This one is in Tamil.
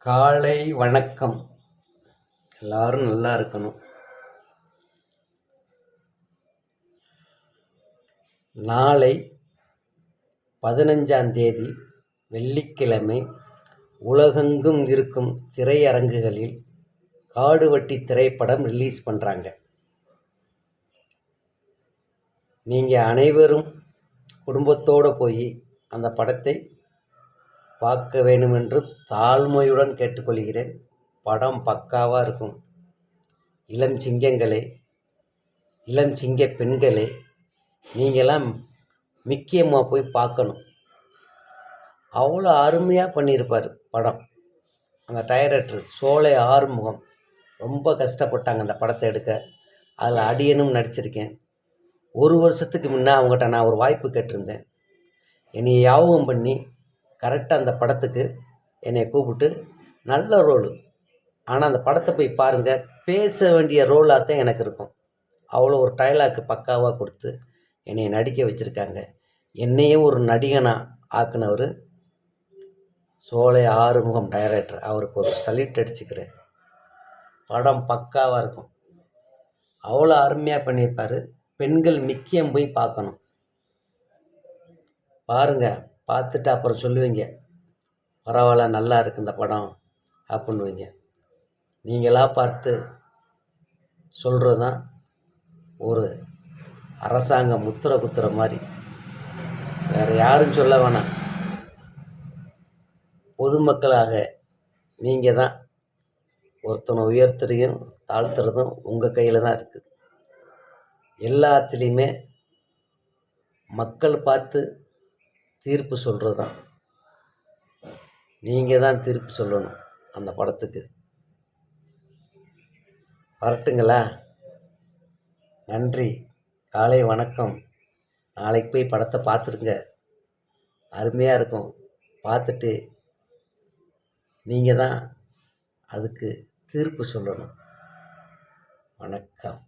காலை வணக்கம். எல்லாரும் நல்லா இருக்கணும். நாளை 15ஆம் தேதி வெள்ளிக்கிழமை உலகெங்கும் இருக்கும் திரையரங்குகளில் காடுவெட்டி திரைப்படம் ரிலீஸ் பண்ணுறாங்க. நீங்கள் அனைவரும் குடும்பத்தோடு போய் அந்த படத்தை பார்க்க வேண்டும் என்று தாழ்மையுடன் கேட்டுக்கொள்கிறேன். படம் பக்காவாக இருக்கும். இளம் சிங்கங்களே, இளம் சிங்க பெண்களே, நீங்களாம் முக்கியமாக போய் பார்க்கணும். அவ்வளோ அருமையாக பண்ணியிருப்பார் படம். அந்த டைரக்டர் சோலை ஆறுமுகம் ரொம்ப கஷ்டப்பட்டாங்க அந்த படத்தை எடுக்க. அதில் அடியனும் நடிச்சிருக்கேன். ஒரு வருஷத்துக்கு முன்னே அவங்ககிட்ட நான் ஒரு வாய்ப்பு கேட்டிருந்தேன். என்னை யாபகம் பண்ணி கரெக்டாக அந்த படத்துக்கு என்னை கூப்பிட்டு நல்ல ரோலு, ஆனால் அந்த படத்தை போய் பாருங்கள், பேச வேண்டிய ரோலாக தான் எனக்கு இருக்கும். அவ்வளோ ஒரு டைலாக்கு பக்காவாக கொடுத்து என்னை நடிக்க வச்சுருக்காங்க. என்னையும் ஒரு நடிகனாக ஆக்குனவர் சோலை ஆறுமுகம் டைரக்டர். அவருக்கு ஒரு சல்யூட் அடிச்சுக்கிறேன். படம் பக்காவாக இருக்கும். அவ்வளோ அருமையாக பண்ணியிருப்பார். பெண்கள் முக்கியம் போய் பார்க்கணும். பாருங்கள், பார்த்துட்டு அப்புறம் சொல்லுவீங்க, பரவாயில்ல நல்லா இருக்குது இந்த படம் அப்படின்னுவீங்க. நீங்களாக பார்த்து சொல்கிறது தான் ஒரு அரசாங்கம் முத்திரை குத்துற மாதிரி. வேறு யாரும் சொல்ல வேணாம். பொதுமக்களாக நீங்கள் தான் ஒருத்தனை உயர்த்துறையும் தாழ்த்துறதும் உங்கள் கையில் தான் இருக்குது. எல்லாத்துலேயுமே மக்கள் பார்த்து தீர்ப்பு சொல்கிறது தான். நீங்கள் தான் தீர்ப்பு சொல்லணும் அந்த படத்துக்கு. வரட்டுங்களா? நன்றி. காலை வணக்கம். நாளைக்கு போய் படத்தை பார்த்துருங்க. அருமையாக இருக்கும். பார்த்துட்டு நீங்கள் தான் அதுக்கு தீர்ப்பு சொல்லணும். வணக்கம்.